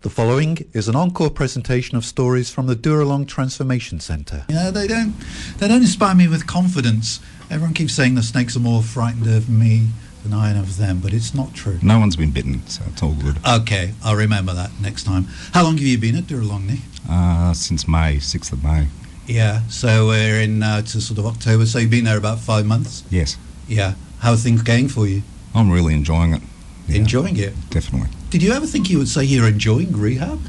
The following is an encore presentation of stories from the Dooralong Transformation Centre. You know, they don't inspire me with confidence. Everyone keeps saying the snakes are more frightened of me than I am of them, but it's not true. No one's been bitten, so it's all good. Okay, I'll remember that next time. How long have you been at Dooralong, Nick? Since May, 6th of May. Yeah, so we're in to sort of October, so you've been there about 5 months? Yes. Yeah. How are things going for you? I'm really enjoying it. Yeah, enjoying it? Definitely. Did you ever think you would say you're enjoying rehab?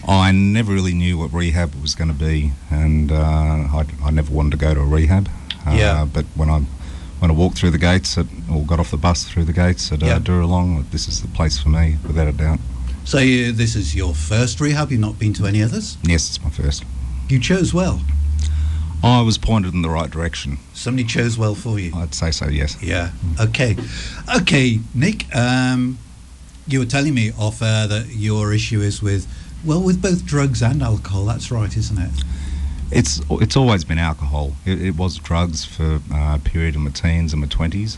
I never really knew what rehab was going to be, and I never wanted to go to a rehab. But when I walked through the gates or got off the bus through the gates at Dooralong, this is the place for me, without a doubt. So this is your first rehab? You've not been to any others? Yes, it's my first. You chose well. I was pointed in the right direction. Somebody chose well for you? I'd say so, yes. Yeah. Okay, Nick, you were telling me off air that your issue is with both drugs and alcohol. That's right, isn't it? It's always been alcohol. It was drugs for a period in my teens and my 20s,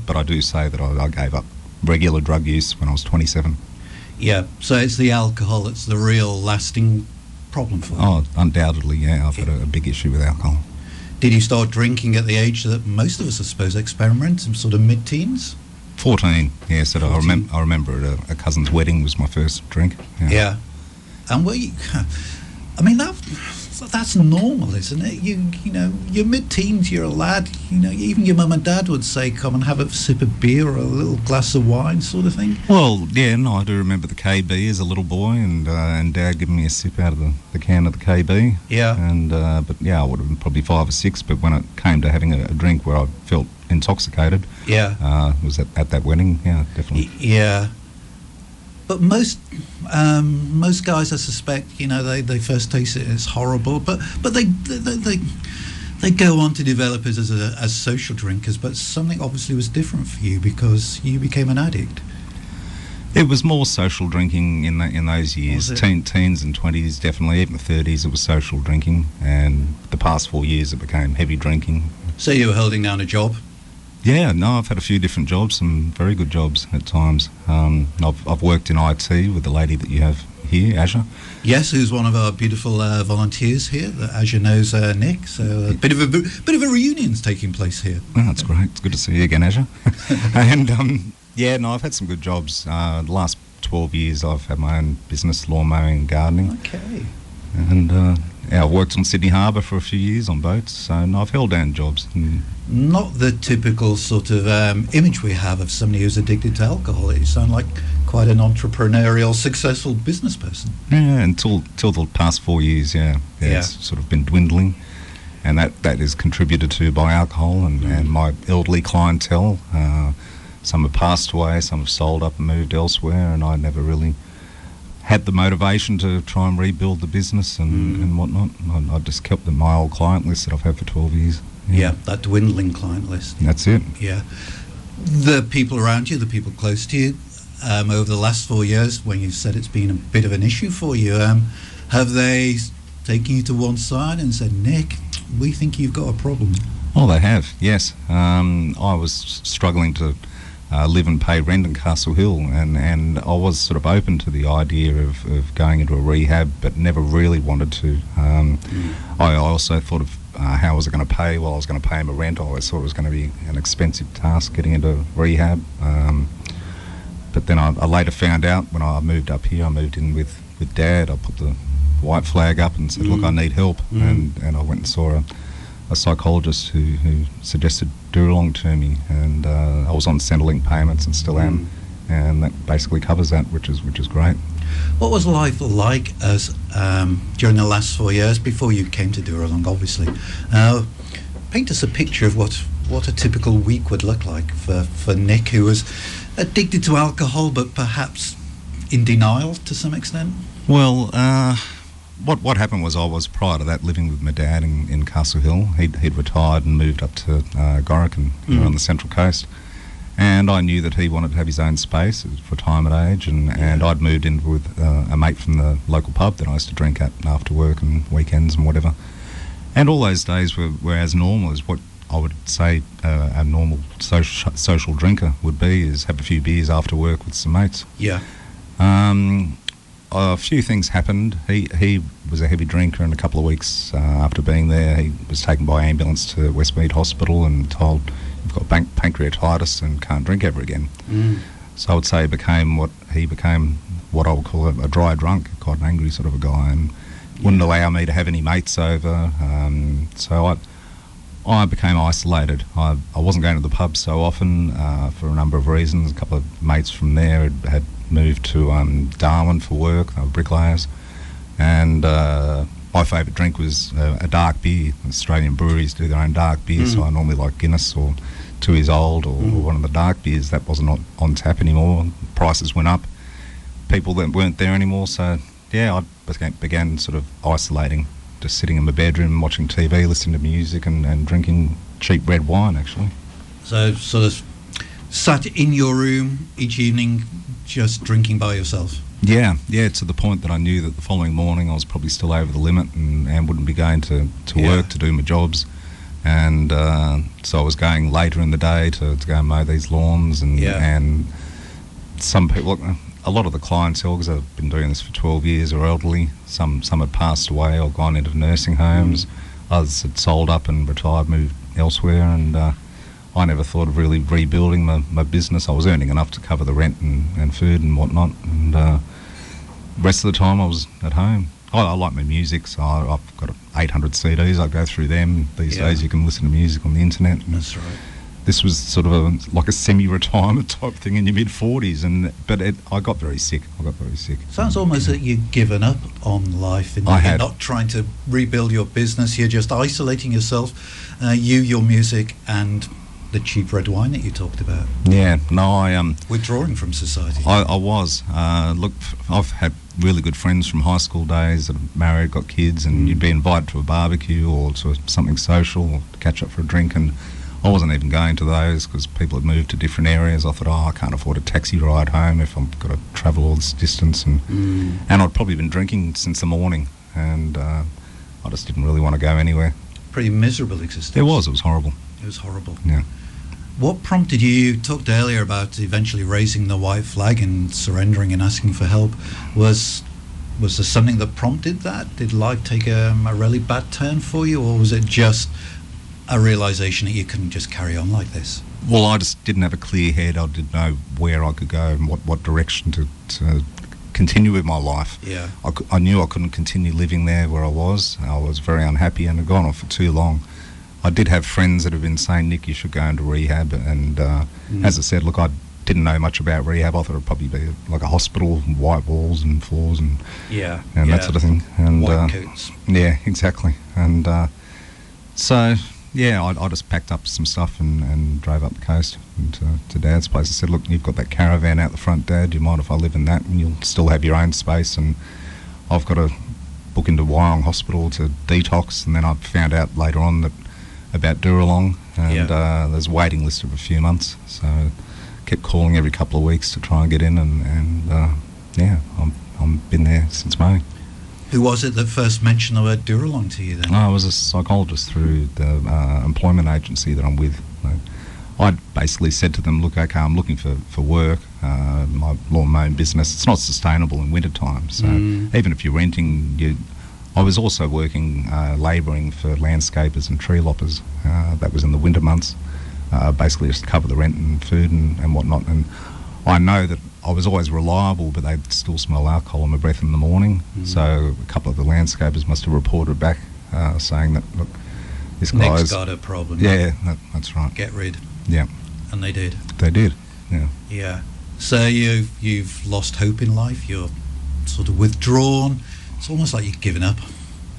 but I do say that I gave up regular drug use when I was 27. Yeah, so it's the alcohol that's the real lasting problem for you? Oh, undoubtedly, yeah. I've got a big issue with alcohol. Did you start drinking at the age that most of us, I suppose, experiment, in sort of mid-teens? 14, yes. I remember at a cousin's wedding was my first drink. Yeah. And I mean, that's normal, isn't it? You know, you're mid-teens, you're a lad, you know, even your mum and dad would say, come and have a sip of beer or a little glass of wine sort of thing. Well, yeah, no, I do remember the KB as a little boy and Dad giving me a sip out of the can of the KB. Yeah. And, but yeah, I would have been probably 5 or 6, but when it came to having a drink where I felt intoxicated, was at that wedding, yeah, definitely. Yeah. But most guys, I suspect, you know, they first taste it, it's horrible, but they go on to develop it as social drinkers. But something obviously was different for you because you became an addict. It was more social drinking in those years, teens and 20s, definitely. Even the 30s, it was social drinking, and the past 4 years, it became heavy drinking. So you were holding down a job? Yeah, no, I've had a few different jobs, some very good jobs at times. I've worked in IT with the lady that you have here, Azure. Yes, who's one of our beautiful volunteers here. That Azure knows Nick, so a bit of a reunion's taking place here. Oh, that's great. It's good to see you again, Azure. And I've had some good jobs. The last 12 years, I've had my own business, lawn mowing and gardening. Okay. And I've worked on Sydney Harbour for a few years on boats, so I've held down jobs. Not the typical sort of image we have of somebody who's addicted to alcohol. You sound like quite an entrepreneurial, successful business person. Yeah, until the past 4 years, it's sort of been dwindling, and that is contributed to by alcohol and my elderly clientele. Some have passed away, some have sold up and moved elsewhere, and I never really had the motivation to try and rebuild the business and whatnot. I just kept my old client list that I've had for 12 years. Yeah, that dwindling client list. That's it. Yeah. The people around you, the people close to you, over the last 4 years, when you said it's been a bit of an issue for you, have they taken you to one side and said, Nick, we think you've got a problem? Oh, they have, yes. I was struggling to live and pay rent in Castle Hill, and I was sort of open to the idea of going into a rehab, but never really wanted to. I also thought of how was I going to pay? Well, I was going to pay my rent. I always thought it was going to be an expensive task getting into rehab. But then I later found out when I moved up here, I moved in with Dad. I put the white flag up and said, look, I need help. And I went and saw a psychologist who suggested Dooralong to me, and I was on Centrelink payments and still am, and that basically covers that, which is great. What was life like as during the last 4 years before you came to Dooralong, obviously? Paint us a picture of what a typical week would look like for Nick, who was addicted to alcohol but perhaps in denial to some extent. Well, what happened was I was, prior to that, living with my dad in Castle Hill. He'd retired and moved up to Gorican on the Central Coast. And I knew that he wanted to have his own space. It was retirement age, and I'd moved in with a mate from the local pub that I used to drink at after work and weekends and whatever. And all those days were as normal as what I would say a normal social drinker would be, is have a few beers after work with some mates. Yeah. a few things happened. He was a heavy drinker, and a couple of weeks after being there, he was taken by ambulance to Westmead Hospital and told, "You've got pancreatitis and can't drink ever again." So I would say he became what I would call a dry drunk, quite an angry sort of a guy, and wouldn't allow me to have any mates over. So I became isolated. I wasn't going to the pub so often for a number of reasons. A couple of mates from there had moved to Darwin for work. They were bricklayers. And my favourite drink was a dark beer. Australian breweries do their own dark beer, so I normally like Guinness or 2 Years Old or one of the dark beers. That wasn't on tap anymore. Prices went up. People that weren't there anymore. So, yeah, I began sort of isolating, just sitting in my bedroom, watching TV, listening to music and drinking cheap red wine, actually. So sort of sat in your room each evening just drinking by yourself? Yeah, to the point that I knew that the following morning I was probably still over the limit and wouldn't be going to work to do my jobs. And so I was going later in the day to go and mow these lawns and some people, a lot of the clientele, because I've been doing this for 12 years, are elderly. Some had passed away or gone into nursing homes. Others had sold up and retired, moved elsewhere, and I never thought of really rebuilding my business. I was earning enough to cover the rent and food and whatnot, and the rest of the time I was at home. I like my music, so I've got 800 CDs. I go through them. These days you can listen to music on the internet. That's right. This was sort of like a semi-retirement type thing in your mid-40s, but I got very sick. Sounds almost that you've given up on life. You're not trying to rebuild your business. You're just isolating yourself, your music, and the cheap red wine that you talked about. Yeah, no, withdrawing from society. I was. Look, I've had really good friends from high school days that are married, got kids, and you'd be invited to a barbecue or to something social or to catch up for a drink, and I wasn't even going to those because people had moved to different areas. I thought, I can't afford a taxi ride home if I've got to travel all this distance, and I'd probably been drinking since the morning, and I just didn't really want to go anywhere. Pretty miserable existence. It was horrible. It was horrible. Yeah. What prompted you talked earlier about eventually raising the white flag and surrendering and asking for help. Was there something that prompted that? Did life take a really bad turn for you, or was it just a realisation that you couldn't just carry on like this? Well, I just didn't have a clear head. I didn't know where I could go and what direction to continue with my life. Yeah. I knew I couldn't continue living there where I was. I was very unhappy and had gone on for too long. I did have friends that have been saying, Nick, you should go into rehab. And as I said, look, I didn't know much about rehab. I thought it would probably be like a hospital, white walls and floors and that sort of thing. And white coats. Yeah, exactly. And so, yeah, I just packed up some stuff and drove up the coast and to Dad's place. I said, look, you've got that caravan out the front, Dad. Do you mind if I live in that? And you'll still have your own space. And I've got to book into Wyong Hospital to detox. And then I found out later on about Dooralong, and there's a waiting list of a few months, so I kept calling every couple of weeks to try and get in, and I've been there since May. Who was it that first mentioned the word Dooralong to you then? I was a psychologist through the employment agency that I'm with. I basically said to them, look, okay, I'm looking for work, my lawn mowing business, it's not sustainable in winter time, so even if you're renting, I was also working, labouring for landscapers and tree loppers. That was in the winter months, basically just to cover the rent and food and whatnot. And I know that I was always reliable, but they'd still smell alcohol in my breath in the morning. So a couple of the landscapers must have reported back saying that, look, this guy's Nick's got a problem. Yeah, that's right. Get rid. Yeah. And they did. They did, yeah. Yeah. So you've lost hope in life, you're sort of withdrawn. It's almost like you've given up.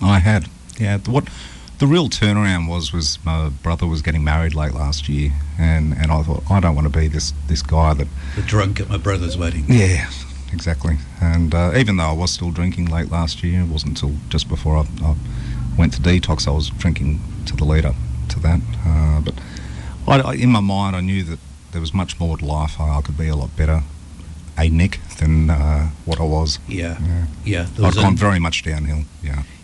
I had, yeah. What the real turnaround was my brother was getting married late last year, and I thought, I don't want to be this guy that... The drunk at my brother's wedding. Yeah, exactly. And even though I was still drinking late last year, it wasn't until just before I went to detox I was drinking to the lead up to that. But in my mind I knew that there was much more to life. I could be a lot better a Nick than what I was. Yeah. I'd gone very much downhill.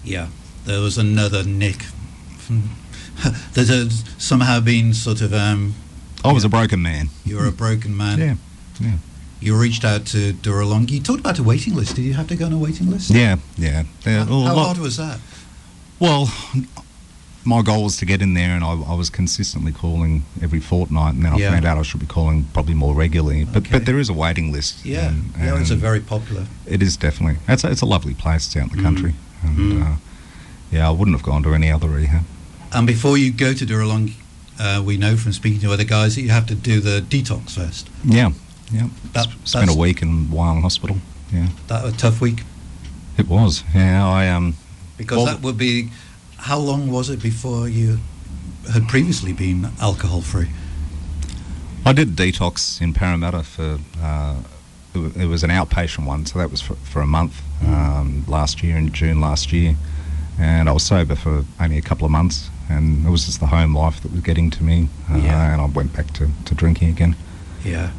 Yeah. There was another Nick. There's somehow been sort of. I was a broken man. You were a broken man. Yeah. you reached out to Dooralong. You talked about a waiting list. Did you have to go on a waiting list? Yeah. How hard was that? Well, my goal was to get in there, and I was consistently calling every fortnight, and then I found out I should be calling probably more regularly. But there is a waiting list. Yeah, and it's a very popular. It is definitely. It's a lovely place. It's out in the country, and I wouldn't have gone to any other rehab. And before you go to Dooralong, we know from speaking to other guys that you have to do the detox first. Yeah. Spent a week in Wyong Hospital. Yeah. That was a tough week. It was. Yeah, because that would be. How long was it before you had previously been alcohol free? I did detox in Parramatta for. It was an outpatient one, so that was for a month last year, in June last year, and I was sober for only a couple of months, and it was just the home life that was getting to me, and I went back to drinking again. Yeah.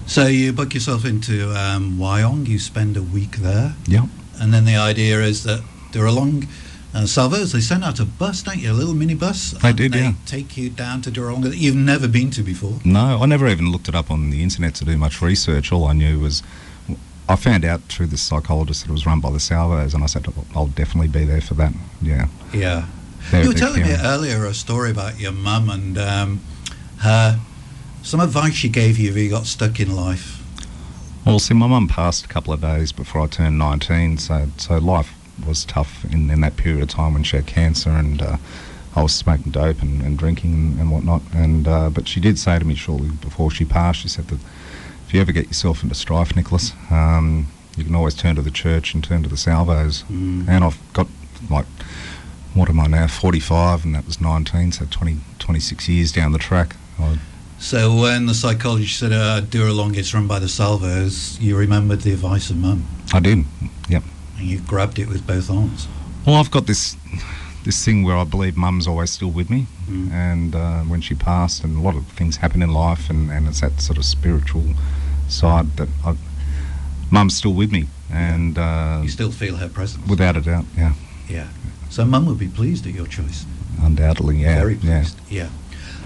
So you book yourself into Wyong, you spend a week there. Yeah. And then the idea is that Dooralong, Salvos, they send out a bus, don't you? A little mini bus. They did, They take you down to Dooralong that you've never been to before. No, I never even looked it up on the internet to do much research. All I knew was, I found out through the psychologist that it was run by the Salvos, and I said, I'll definitely be there for that. Yeah. Yeah. You were telling me earlier a story about your mum and her, some advice she gave you if you got stuck in life. Well, see, my mum passed a couple of days before I turned 19, so life was tough in that period of time when she had cancer, and I was smoking dope and drinking and whatnot. And but she did say to me shortly before she passed, she said that if you ever get yourself into strife, Nicholas, you can always turn to the church and turn to the Salvos. And I've got, like, what am I now, 45, and that was 19, so 26 years down the track. So when the psychologist said Dooralong is run by the Salvos, you remembered the advice of Mum? I did, yep. And you grabbed it with both arms? Well, I've got this thing where I believe Mum's always still with me, and when she passed, and a lot of things happen in life, and it's that sort of spiritual side that Mum's still with me, and you still feel her presence? Without a doubt, yeah. Yeah. So Mum would be pleased at your choice? Undoubtedly, yeah. Very pleased, yeah.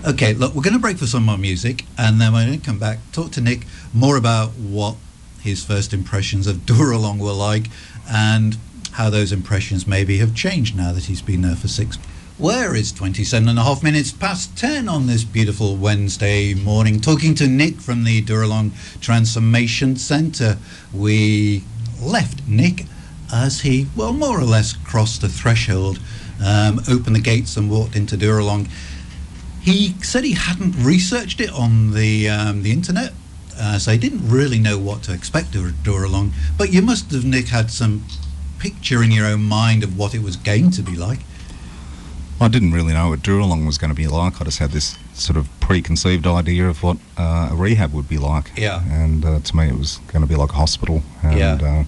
Okay, look, we're going to break for some more music, and then we're going to come back, talk to Nick more about what his first impressions of Dooralong were like, and how those impressions maybe have changed now that he's been there for 6 months. Where is 27.5 minutes past 10 on this beautiful Wednesday morning? Talking to Nick from the Dooralong Transformation Centre. We left Nick as he, well, more or less crossed the threshold, opened the gates and walked into Dooralong. He said he hadn't researched it on the internet, so he didn't really know what to expect of Dooralong. But you must have, Nick, had some picture in your own mind of what it was going to be like. I didn't really know what Dooralong was going to be like. I just had this sort of preconceived idea of what a rehab would be like. Yeah. And to me it was going to be like a hospital. And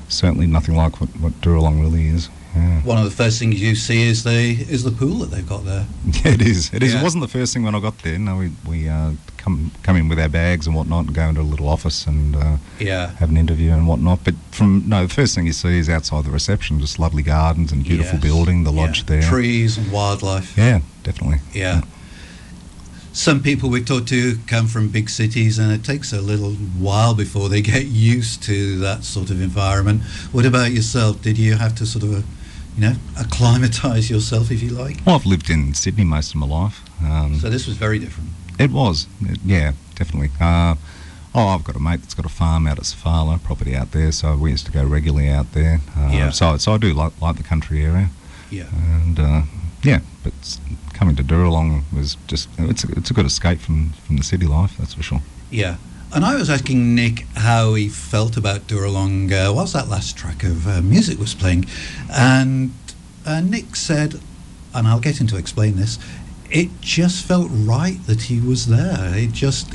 certainly nothing like what Dooralong really is. Yeah. One of the first things you see is the pool that they've got there. Yeah, it is. It is. It wasn't the first thing when I got there. No, we come in with our bags and whatnot and go into a little office and have an interview and whatnot. But the first thing you see is outside the reception, just lovely gardens and beautiful building, the lodge there. Trees and wildlife. Yeah, definitely. Yeah. Some people we talk to come from big cities, and it takes a little while before they get used to that sort of environment. What about yourself? Did you have to sort of acclimatise yourself, if you like? Well, I've lived in Sydney most of my life. So this was very different. It was, yeah, definitely. I've got a mate that's got a farm out at Safala, property out there, so we used to go regularly out there. So I do like the country area. Yeah. And but coming to Dooralong was just, it's a good escape from the city life, that's for sure. Yeah. And I was asking Nick how he felt about Dooralong whilst that last track of music was playing, and Nick said, and I'll get him to explain this, it just felt right that he was there. It just,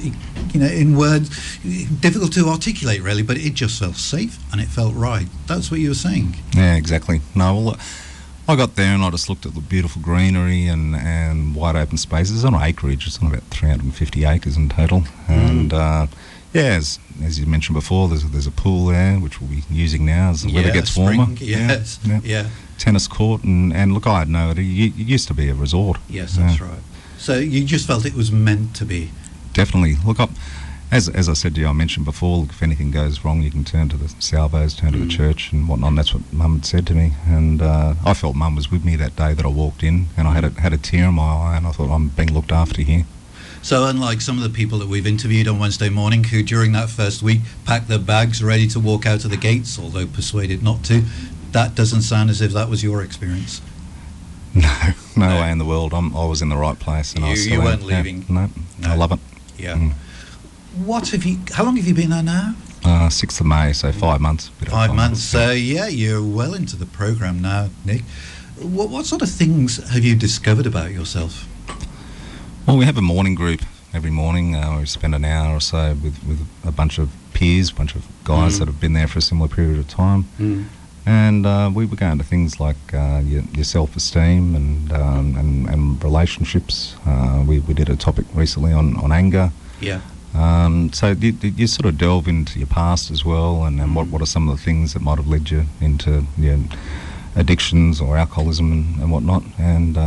in words, difficult to articulate really, but it just felt safe and it felt right. That's what you were saying. Yeah, exactly. No, well, I got there and I just looked at the beautiful greenery and wide open spaces. It's on acreage. It's on about 350 acres in total. And as you mentioned before, there's a pool there which we'll be using now as the weather gets warmer. Yes. Yeah. Tennis court and look, I had no idea. It used to be a resort. Yes, that's right. So you just felt it was meant to be. Definitely. Look up. As I said to you, I mentioned before, if anything goes wrong, you can turn to the salvos, turn to the church and whatnot. And that's what Mum had said to me. And I felt Mum was with me that day that I walked in, and I had a tear in my eye, and I thought, I'm being looked after here. So unlike some of the people that we've interviewed on Wednesday morning who during that first week packed their bags ready to walk out of the gates, although persuaded not to, that doesn't sound as if that was your experience. No way in the world. I was in the right place. And you weren't leaving? No, I love it. Yeah. How long have you been there now? 6th of May, so 5 months. 5 months. So you're well into the programme now, Nick. What sort of things have you discovered about yourself? Well, we have a morning group every morning. We spend an hour or so with a bunch of peers, a bunch of guys that have been there for a similar period of time. And we were going to things like your self-esteem and relationships. We did a topic recently on anger. Yeah. So you sort of delve into your past as well, and what are some of the things that might have led you into addictions or alcoholism and whatnot. And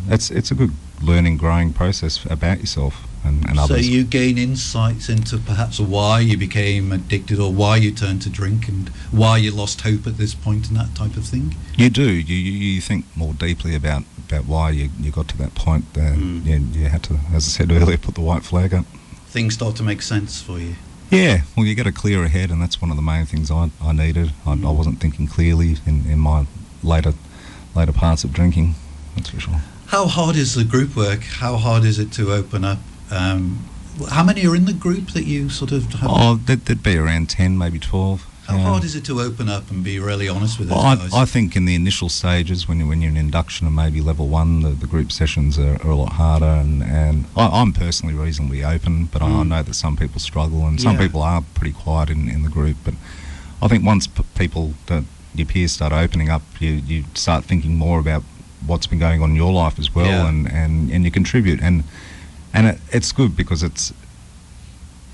it's a good learning, growing process about yourself and others. So you gain insights into perhaps why you became addicted or why you turned to drink and why you lost hope at this point and that type of thing? You do. You think more deeply about why you got to that point. You had to, as I said earlier, put the white flag up. Things start to make sense for you. Yeah, well, you get a clearer head, and that's one of the main things I needed. I wasn't thinking clearly in my later parts of drinking, that's for sure. How hard is the group work? How hard is it to open up? How many are in the group that you sort of have? Oh, there'd be around 10, maybe 12. How hard is it to open up and be really honest with those guys? I think in the initial stages, when you're in induction and maybe level 1, the group sessions are a lot harder. And I'm personally reasonably open, but I know that some people struggle, and some people are pretty quiet in the group. But I think once your peers start opening up, you start thinking more about what's been going on in your life as well, and you contribute. And it's good because it's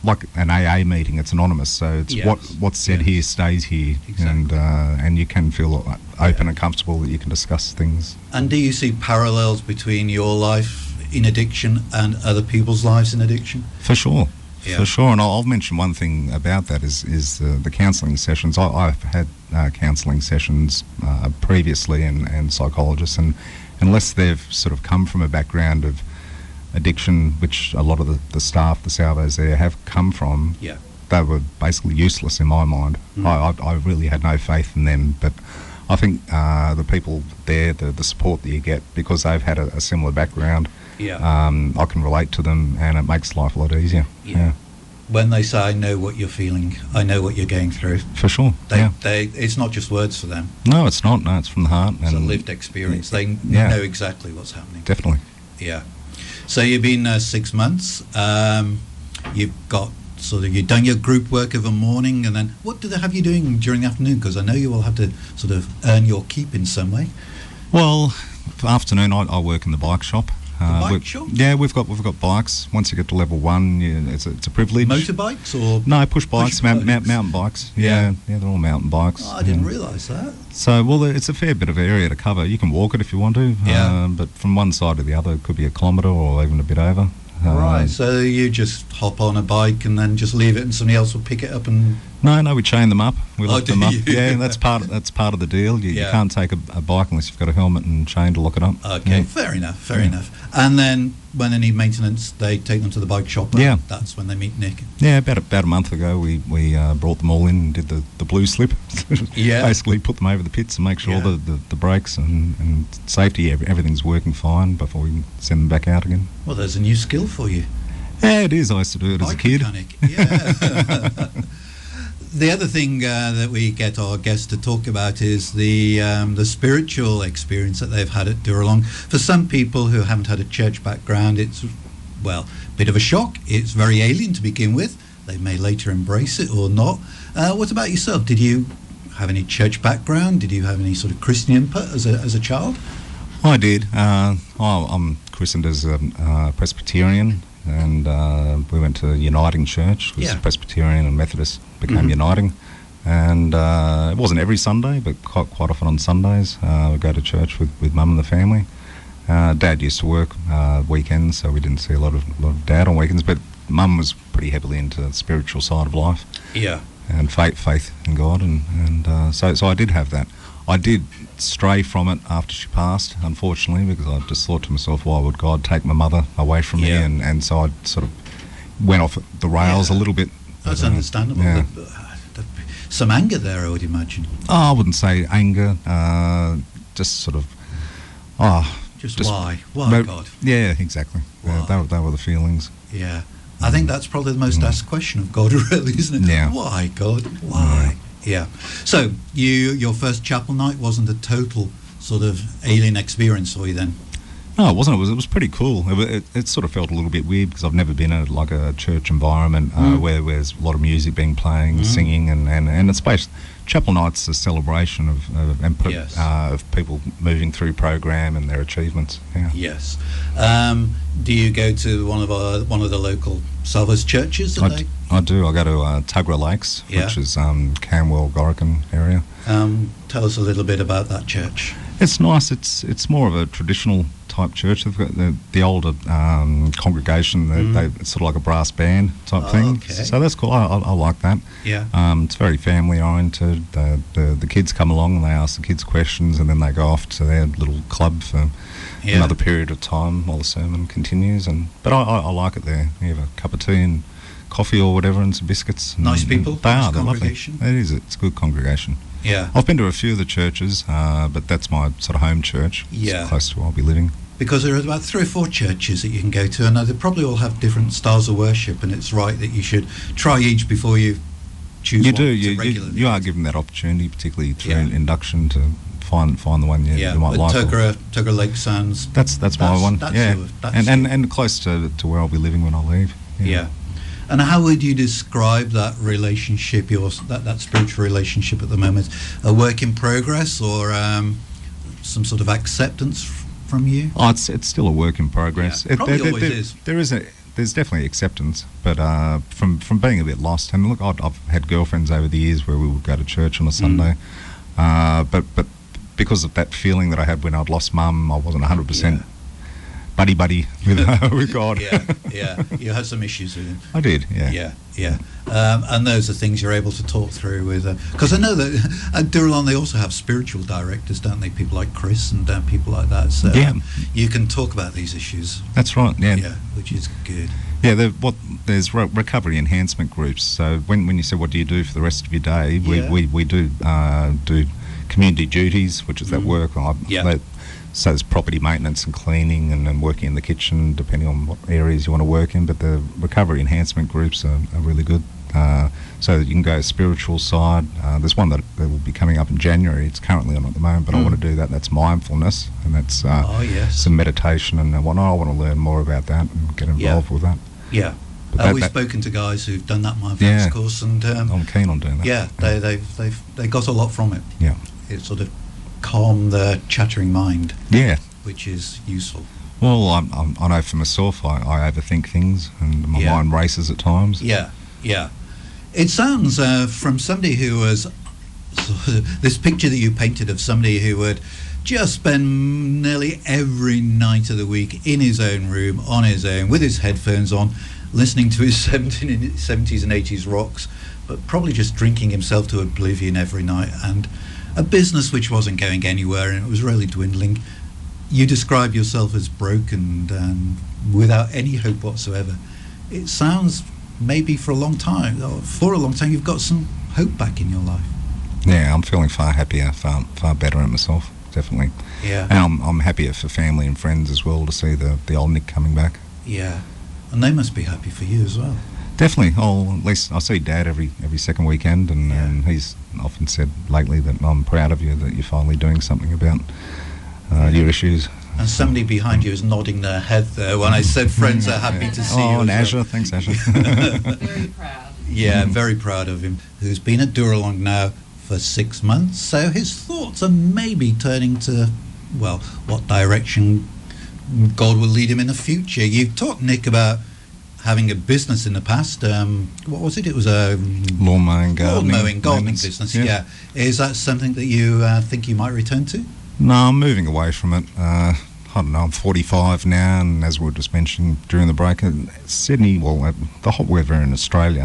like an AA meeting. It's anonymous, so it's what's said here stays here. Exactly. And you can feel open and comfortable that you can discuss things. And do you see parallels between your life in addiction and other people's lives in addiction? For sure. For sure, and I'll mention one thing about that is the counselling sessions. I've had counselling sessions previously and psychologists, and unless they've sort of come from a background of addiction, which a lot of the staff, the salvos there, have come from, they were basically useless in my mind. I really had no faith in them, but I think the people there, the support that you get, because they've had a similar background, I can relate to them, and it makes life a lot easier. When they say, I know what you're feeling, I know what you're going through. For sure. It's not just words for them. No, it's not. No, it's from the heart. It's a lived experience. They know exactly what's happening. Definitely. Yeah. So you've been 6 months. You've got you've done your group work of a morning, and then what do they have you doing during the afternoon? Because I know you will have to sort of earn your keep in some way. Well, for afternoon I work in the bike shop. Bike shop? Yeah, we've got bikes. Once you get to level 1, it's a privilege. Motorbikes or no, push bikes, mountain bikes. Yeah, they're all mountain bikes. Oh, I didn't realise that. So, well, it's a fair bit of area to cover. You can walk it if you want to. But from one side to the other, it could be a kilometre or even a bit over. Right, so you just hop on a bike and then just leave it, and somebody else will pick it up and... No, we chain them up. We lock them up. Yeah, that's part of the deal. You can't take a bike unless you've got a helmet and chain to lock it up. Okay, fair enough. And then when they need maintenance, they take them to the bike shop. And that's when they meet Nick. Yeah, about a month ago, we brought them all in and did the blue slip. Basically put them over the pits and make sure the brakes and safety, everything's working fine before we send them back out again. Well, there's a new skill for you. Yeah, it is. I used to do it as a kid. Mechanic. Yeah. The other thing that we get our guests to talk about is the spiritual experience that they've had at Dooralong. For some people who haven't had a church background, it's, well, a bit of a shock. It's very alien to begin with. They may later embrace it or not. What about yourself? Did you have any church background? Did you have any sort of Christian input as a child? I did. I'm christened as a Presbyterian, and we went to Uniting Church. It was Presbyterian and Methodist became Uniting, and it wasn't every Sunday, but quite often on Sundays we'd go to church with Mum and the family. Dad used to work weekends, so we didn't see a lot of Dad on weekends, but Mum was pretty heavily into the spiritual side of life. Yeah. And faith in God, and so I did have that. I did stray from it after she passed, unfortunately, because I just thought to myself, why would God take my mother away from me? And so I sort of went off the rails a little bit. That's understandable. Yeah. Some anger there, I would imagine. Oh, I wouldn't say anger, just sort of, Just why? Why, God? Yeah, exactly. Why? They were the feelings. Yeah. I think that's probably the most asked question of God, really, isn't it? Yeah. Why, God? Why? Yeah. So, your first chapel night wasn't a total sort of alien experience for you then? No, it wasn't. It was pretty cool. It sort of felt a little bit weird because I've never been in like a church environment where there's a lot of music being playing, singing, and it's based. Chapel night's a celebration of people moving through program and their achievements. Yeah. Yes. Do you go to one of the local Salvos churches? I do. I go to Tuggerah Lakes, which is Camwell, Gorican area. Tell us a little bit about that church. It's nice. It's more of a traditional type church. They've got the older congregation. It's sort of like a brass band type thing. Okay. So that's cool. I like that. Yeah. It's very family oriented. The kids come along and they ask the kids questions, and then they go off to their little club for another period of time while the sermon continues. But I like it there. You have a cup of tea and coffee or whatever and some biscuits. Nice people. They are. They're lovely. Congregation. It is. It's a good congregation. Yeah. I've been to a few of the churches, but that's my sort of home church. Yeah. It's close to where I'll be living. Because there are about 3 or 4 churches that you can go to, and they probably all have different styles of worship, and it's right that you should try each before you choose one. You are given that opportunity, particularly through induction, to find the one you might like. Tuggerah Lake sounds... That's my one. And close to where I'll be living when I leave. Yeah. And how would you describe that relationship, that spiritual relationship at the moment? A work in progress, or some sort of acceptance from you? Oh, it's still a work in progress. Yeah, probably always is. There's definitely acceptance, but from being a bit lost. And look, I've had girlfriends over the years where we would go to church on a Sunday, but because of that feeling that I had when I'd lost Mum, I wasn't 100%. Buddy with God. Yeah. You had some issues with him. I did, yeah. Yeah. And those are things you're able to talk through with... Because I know that at Dooralong they also have spiritual directors, don't they? People like Chris and people like that. So you can talk about these issues. That's right, yeah. Yeah, which is good. Yeah, there's recovery enhancement groups. So when you say what do you do for the rest of your day, we do community duties, which is that work. So there's property maintenance and cleaning and working in the kitchen, depending on what areas you want to work in. But the recovery enhancement groups are really good. So that you can go spiritual side. There's one that will be coming up in January. It's currently on at the moment, but I want to do that. That's mindfulness, and that's some meditation and whatnot. I want to learn more about that and get involved with that. Yeah. We've spoken to guys who've done that mindfulness course, and I'm keen on doing that. Yeah, they got a lot from it. Yeah. It sort of calm the chattering mind, which is useful. Well, I know for myself, I overthink things and my mind races at times. Yeah. It sounds from somebody who was this picture that you painted of somebody who would just spend nearly every night of the week in his own room, on his own, with his headphones on, listening to his 70s and 80s rocks, but probably just drinking himself to oblivion every night, and a business which wasn't going anywhere and it was really dwindling. You describe yourself as broken and without any hope whatsoever. It sounds maybe for a long time you've got some hope back in your life. Yeah, I'm feeling far happier, far better at myself, definitely. Yeah. And I'm happier for family and friends as well to see the old Nick coming back. Yeah. And they must be happy for you as well. Definitely. At least I see Dad every second weekend, and he's often said lately that I'm proud of you, that you're finally doing something about your issues. And somebody behind you is nodding their head there when I said friends are happy to see you. Oh, and Azure. Thanks, Azure. Very proud. Yeah, very proud of him, who's been at Dooralong now for 6 months. So his thoughts are maybe turning to, well, what direction God will lead him in the future. You talked, Nick, about having a business in the past. What was it? It was a lawn mowing, gardening business. Yeah. Is that something that you think you might return to? No, I'm moving away from it. I don't know, I'm 45 now, and as we were just mentioning during the break, Sydney, the hot weather in Australia,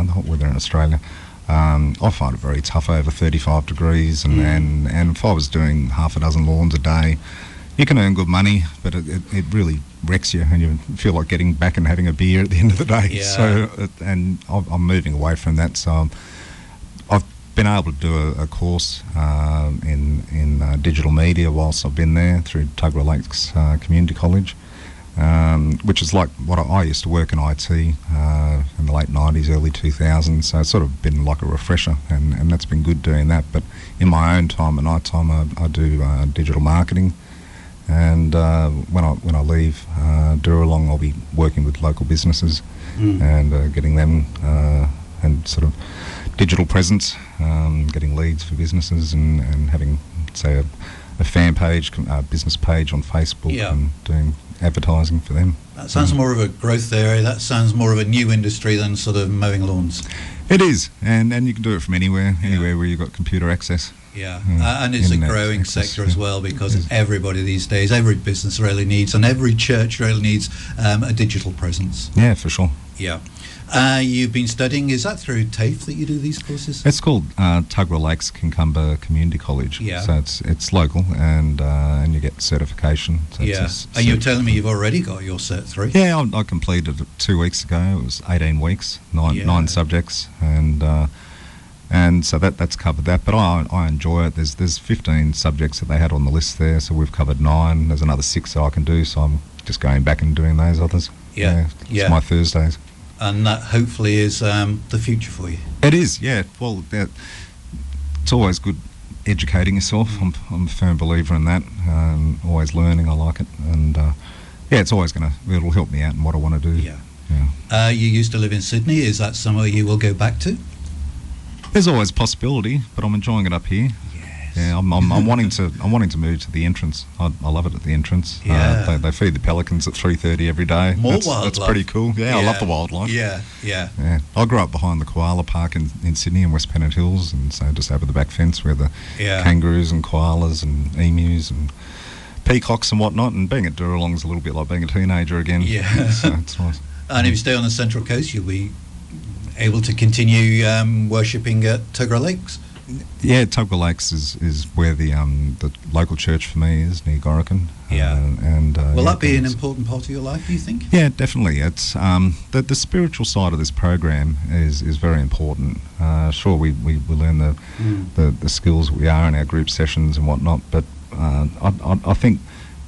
I find it very tough over 35 degrees, and if I was doing half a dozen lawns a day, you can earn good money, but it really wrecks you, and you feel like getting back and having a beer at the end of the day. Yeah. So, and I'm moving away from that, so I've been able to do a course in digital media whilst I've been there through Tuggerah Lakes Community College, which is like what I used to work in IT in the late 90s, early 2000s, so it's sort of been like a refresher, and that's been good doing that. But in my own time, at night time, I do digital marketing, and when I leave Dooralong, I'll be working with local businesses and getting them and sort of digital presence, getting leads for businesses, and having, say, a fan page, business page on Facebook, and doing advertising for them. That sounds more of a growth area. That sounds more of a new industry than sort of mowing lawns. It is, and you can do it from anywhere where you've got computer access. Yeah, and it's a growing sector as well, because everybody these days, every business really needs, and every church really needs a digital presence. Yeah, for sure. Yeah. You've been studying, is that through TAFE that you do these courses? It's called Tuggerah Lakes Kincumber Community College. Yeah. So it's local, and you get certification. So and you were telling me you've already got your Cert 3? Yeah, I completed it 2 weeks ago. It was 18 weeks, nine subjects, and so that's covered that. But I enjoy it. There's 15 subjects that they had on the list there, so we've covered 9. There's another 6 that I can do, so I'm just going back and doing those others. It's my Thursdays. And that hopefully is the future for you. It is, yeah. Well, it's always good educating yourself. I'm a firm believer in that. Always learning, I like it. And it's always it'll help me out in what I want to do. Yeah. You used to live in Sydney. Is that somewhere you will go back to? There's always a possibility, but I'm enjoying it up here. Yeah, I'm wanting to move to the entrance. I love it at the entrance. Yeah. They feed the pelicans at 3:30 every day. Wildlife. That's pretty cool. Yeah, I love the wildlife. Yeah. I grew up behind the koala park in Sydney in West Pennant Hills, and so just over the back fence where the kangaroos and koalas and emus and peacocks and whatnot. And being at Dooralong is a little bit like being a teenager again. Yeah. So it's nice. And if you stay on the Central Coast, you'll be able to continue worshipping at Tuggerah Lakes. Yeah, Tuggerah Lakes is where the local church for me is, near Gorican. Will that be an important part of your life, do you think? Yeah, definitely. It's the spiritual side of this program is very important. Sure, we learn the skills we are in our group sessions and whatnot, but I think,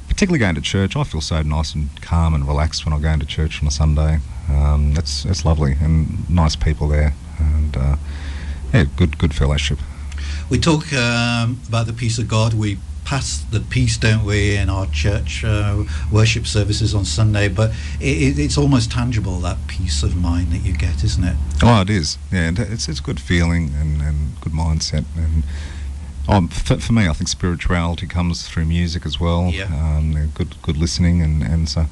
particularly going to church, I feel so nice and calm and relaxed when I go into church on a Sunday. It's lovely, and nice people there, and good fellowship. We talk about the peace of God. We pass the peace, don't we, in our church worship services on Sunday, but it's almost tangible, that peace of mind that you get, isn't it? Oh, it is. Yeah, it's a good feeling and good mindset. And for me, I think spirituality comes through music as well. Yeah. Good listening, and so.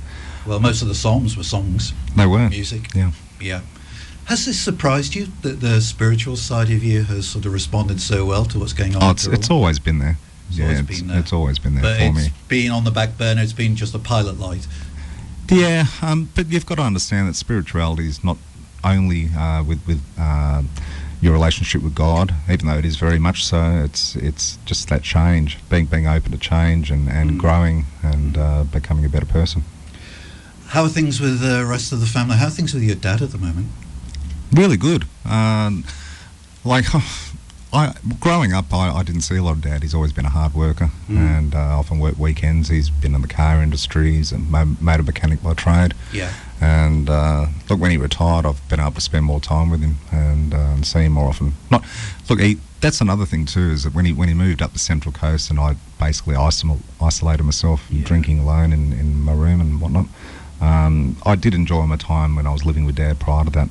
Well, most of the Psalms were songs. They were. Music. Yeah. Has this surprised you, that the spiritual side of you has sort of responded so well to what's going on? Oh, it's always been there. It's always been there but for me. It's been on the back burner. It's been just a pilot light. Yeah, but you've got to understand that spirituality is not only with your relationship with God, even though it is very much so. It's just that change, being open to change and growing and becoming a better person. How are things with the rest of the family? How are things with your dad at the moment? Really good. Growing up, I didn't see a lot of Dad. He's always been a hard worker and often worked weekends. He's been in the car industry. He's a motor mechanic by trade. Yeah. And look, when he retired, I've been able to spend more time with him and see him more often. That's another thing too, is that when he moved up the Central Coast, and I basically isolated myself, drinking alone in my room and whatnot. I did enjoy my time when I was living with Dad prior to that.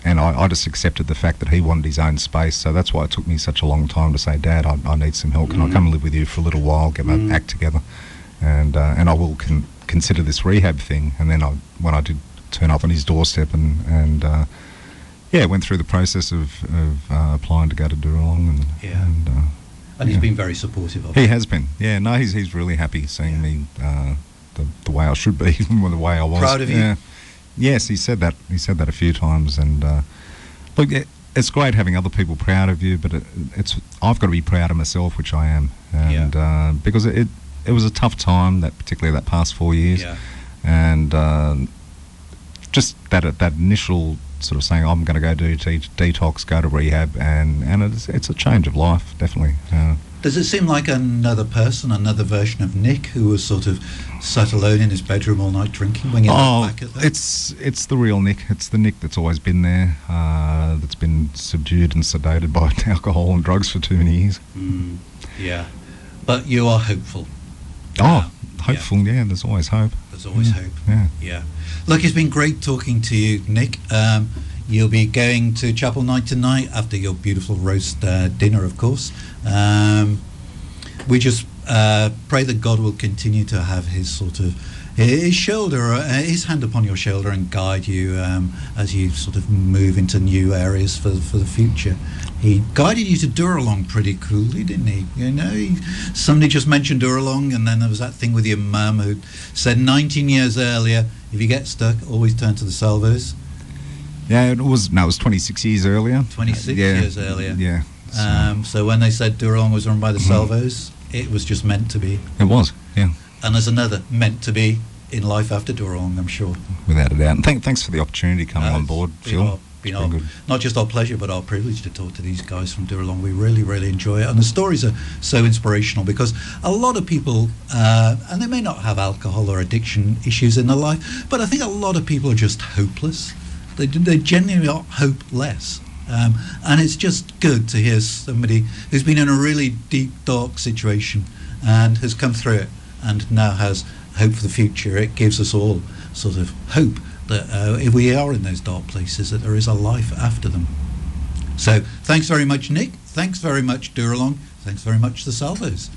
And I just accepted the fact that he wanted his own space, so that's why it took me such a long time to say, Dad, I need some help. Can I come and live with you for a little while, get my act together, and I will consider this rehab thing. And then when I did turn up on his doorstep and went through the process of applying to go to Dooralong, And he's been very supportive of He it. has been. Yeah, no, he's really happy seeing me the way I should be, the way I was. Proud of you? Yeah. Yes, he said that. He said that a few times, and look, it's great having other people proud of you, but it's I've got to be proud of myself, which I am, and because it was a tough time, particularly that past 4 years, and just that initial sort of saying I'm going to go do detox, go to rehab, and it's a change of life, definitely. Does it seem like another person, another version of Nick, who was sort of sat alone in his bedroom all night drinking when you look back at that? It's the real Nick. It's the Nick that's always been there, that's been subdued and sedated by alcohol and drugs for too many years. Yeah. But you are hopeful. Hopeful, yeah, there's always hope. There's always hope. Yeah. Look, it's been great talking to you, Nick. You'll be going to chapel night tonight after your beautiful roast dinner, of course. We just pray that God will continue to have his sort of his shoulder, his hand upon your shoulder, and guide you as you sort of move into new areas for the future. He guided you to Dooralong pretty coolly, didn't he? You know, somebody just mentioned Dooralong, and then there was that thing with your mum who said 19 years earlier, if you get stuck, always turn to the salvos. Yeah, it was 26 years earlier. 26 years earlier. Yeah. So when they said Dooralong was run by the salvos, it was just meant to be. It was, yeah. And there's another meant to be in life after Dooralong, I'm sure. Without a doubt. And thanks for the opportunity coming on board, Phil. Not just our pleasure, but our privilege to talk to these guys from Dooralong. We really, really enjoy it. And the stories are so inspirational because a lot of people, and they may not have alcohol or addiction issues in their life, but I think a lot of people are just hopeless. They genuinely are hopeless. And it's just good to hear somebody who's been in a really deep, dark situation and has come through it and now has hope for the future. It gives us all sort of hope that if we are in those dark places, that there is a life after them. So thanks very much, Nick. Thanks very much, Dooralong. Thanks very much, the Salvos.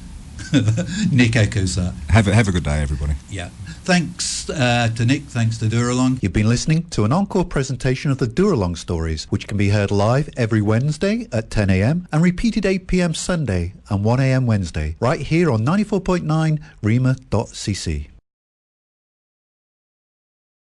Nick echoes that. Have a good day, everybody. Yeah. Thanks to Nick. Thanks to Dooralong. You've been listening to an encore presentation of the Dooralong stories, which can be heard live every Wednesday at 10 a.m. and repeated 8 p.m. Sunday and 1 a.m. Wednesday, right here on 94.9 rema.cc.